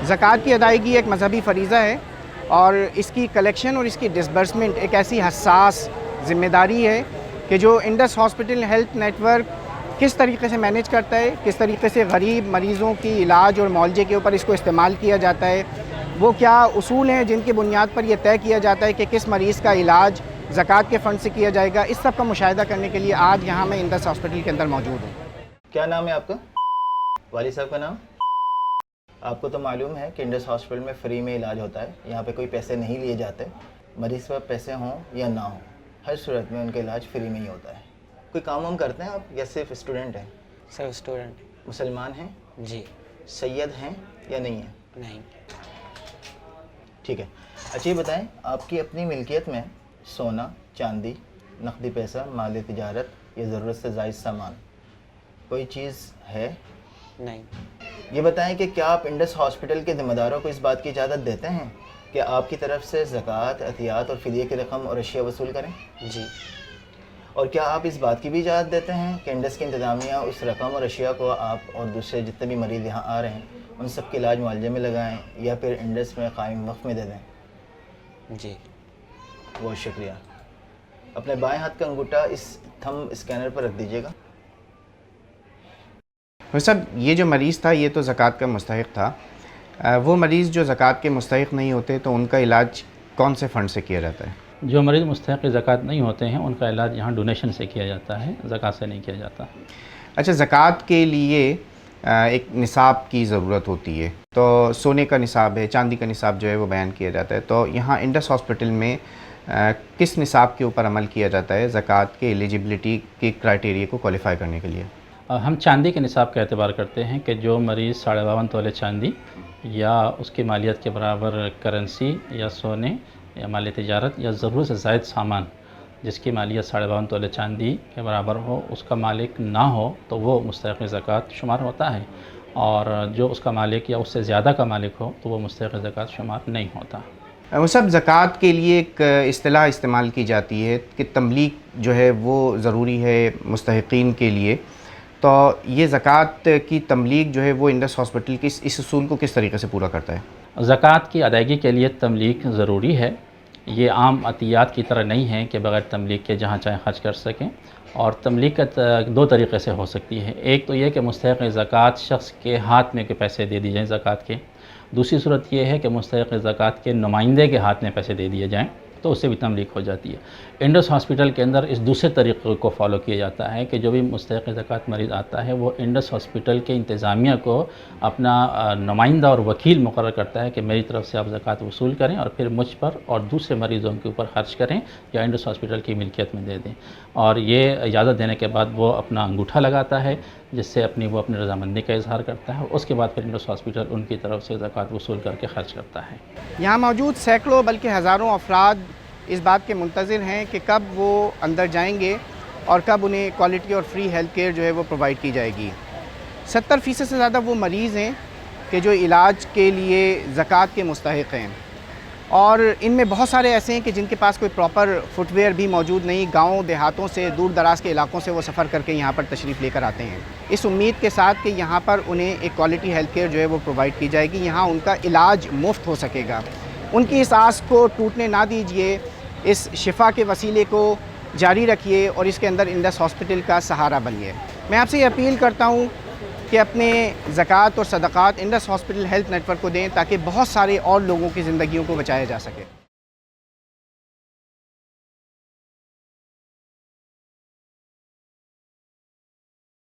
ज़कात की अदायगी एक मजहबी फ़रीज़ा है और इसकी कलेक्शन और इसकी डिसबर्समेंट एक ऐसी हसास ज़िम्मेदारी है कि जो इंडस हॉस्पिटल हेल्थ नेटवर्क किस तरीके से मैनेज करता है, किस तरीके से गरीब मरीज़ों की इलाज और मुआवजे के ऊपर इसको इस्तेमाल किया जाता है, वो क्या उसूल हैं जिनकी बुनियाद पर यह तय किया जाता है कि किस मरीज़ का इलाज ज़कात के फ़ंड से किया जाएगा, इस सब का मुशाहिदा करने के लिए आज यहाँ मैं इंडस हॉस्पिटल के अंदर मौजूद हूँ। क्या नाम है आपका? वाली साहब का नाम? आपको तो मालूम है कि इंडस हॉस्पिटल में फ्री में इलाज होता है, यहाँ पे कोई पैसे नहीं लिए जाते। मरीज़ पर पैसे हों या ना हो, हर सूरत में उनका इलाज फ्री में ही होता है। कोई काम वाम करते हैं आप या सिर्फ स्टूडेंट हैं? सिर्फ स्टूडेंट। मुसलमान हैं? जी। सैयद हैं या नहीं हैं? नहीं। ठीक है। अच्छा ये बताएं, आपकी अपनी मिल्कियत में सोना, चांदी, नकदी पैसा, माल तिजारत या ज़रूरत से ज़ायद सामान कोई चीज़ है? नहीं। ये बताएं कि क्या आप इंडस हॉस्पिटल के ज़िम्मेदारों को इस बात की इजाज़त देते हैं कि आपकी तरफ से ज़कात, अतियात और फ़िदिये की रकम और अशिया वसूल करें? जी। और क्या आप इस बात की भी इजाज़त देते हैं कि इंडस की इंतज़ामिया उस रकम और अशिया को आप और दूसरे जितने भी मरीज़ यहाँ आ रहे हैं उन सब के इलाज मुआवजे में लगाएं या फिर इंडस में कायम वक्फ में दे दें? जी। बहुत शुक्रिया। अपने बाएं हाथ का अंगूठा इस थंब स्कैनर पर रख दीजिएगा। सब ये जो मरीज़ था ये तो ज़कात का मुस्तहिक़ था। वो मरीज़ जो ज़कात के मुस्तहिक़ नहीं होते तो उनका इलाज कौन से फ़ंड से किया जाता है? जो मरीज़ मुस्तहिक़ ज़कात नहीं होते हैं उनका इलाज यहाँ डोनेशन से किया जाता है, ज़कात से नहीं किया जाता। अच्छा, ज़कात के लिए एक निसाब की ज़रूरत होती है, तो सोने का निसाब है, चांदी का निसाब जो है वो बयान किया जाता है, तो यहाँ इंडस हॉस्पिटल में किस निसाब के ऊपर अमल किया जाता है ज़कात के एलिजिबिलिटी के क्राइटेरिया को क्वालिफाई करने के लिए? हम चांदी के निसाब का एतबार करते हैं कि जो मरीज़ 52.5 तोले चांदी या उसकी मालियत के बराबर करेंसी या सोने या माल तिजारत या ज़रूरत से ज़ायद सामान जिसकी मालियत 52.5 तोले चांदी के बराबर हो, उसका मालिक ना हो तो वो मुस्तहिक़ ज़कात शुमार होता है, और जो उसका मालिक या उससे ज़्यादा का मालिक हो तो वो मुस्तहिक़ ज़कात शुमार नहीं होता। वो सब ज़कात के लिए एक इस्तिलाह इस्तेमाल की जाती है कि तमलीग जो है वो ज़रूरी है मुस्तहिक़ीन के लिए, तो ये ज़कात की तमलीग जो है वो इंडस हॉस्पिटल की इस उसूल को किस तरीके से पूरा करता है? ज़कात की अदायगी के लिए तमलीग ज़रूरी है। ये आम अतियात की तरह नहीं है कि बग़ैर तमलीग के जहाँ चाहें खर्च कर सकें, और तमलीग का दो तरीक़े से हो सकती है। एक तो ये कि मुस्तहिक़ ज़कात शख्स के हाथ में के पैसे दे दिए जाएँ ज़कात के। दूसरी सूरत ये है कि मुस्तहिक़ ज़कात के नुमाइंदे के हाथ में पैसे दे दिए जाएँ, तो उससे भी तमलीग हो जाती है। इंडस हॉस्पिटल के अंदर इस दूसरे तरीक़े को फॉलो किया जाता है कि जो भी मुस्तहिक़ ज़कात मरीज़ आता है वो इंडस हॉस्पिटल के इंतज़ामिया को अपना नुमाइंदा और वकील मुक़र्रर करता है कि मेरी तरफ से आप ज़कात वसूल करें और फिर मुझ पर और दूसरे मरीज़ों के ऊपर खर्च करें या इंडस हॉस्पिटल की मिल्कियत में दे दें। और ये इजाज़त देने के बाद वो अपना अंगूठा लगाता है जिससे अपनी रज़ामंदी का इज़हार करता है, उसके बाद फिर इंडस हॉस्पिटल उनकी तरफ से ज़कात वसूल करके खर्च करता है। यहाँ मौजूद सैकड़ों बल्कि हज़ारों अफराद इस बात के मुंतज़िर हैं कि कब वो अंदर जाएंगे और कब उन्हें क्वालिटी और फ्री हेल्थ केयर जो है वो प्रोवाइड की जाएगी। 70% से ज़्यादा वो मरीज़ हैं कि जो इलाज के लिए ज़कात के मुस्तहिक़ हैं, और इनमें बहुत सारे ऐसे हैं कि जिनके पास कोई प्रॉपर फुटवेयर भी मौजूद नहीं, गाँव देहातों से, दूर दराज के इलाकों से वो सफ़र करके यहाँ पर तशरीफ़ लेकर आते हैं इस उम्मीद के साथ कि यहाँ पर उन्हें एक क्वालिटी हेल्थ केयर जो है वो प्रोवाइड की जाएगी, यहाँ उनका इलाज मुफ्त हो सकेगा। उनकी इस आस को टूटने ना दीजिए, इस शिफा के वसीले को जारी रखिए और इसके अंदर इंडस हॉस्पिटल का सहारा बनिए। मैं आपसे ये अपील करता हूँ कि अपने ज़कात और सदक़ात इंडस हॉस्पिटल हेल्थ नेटवर्क को दें ताकि बहुत सारे और लोगों की ज़िंदगियों को बचाया जा सके।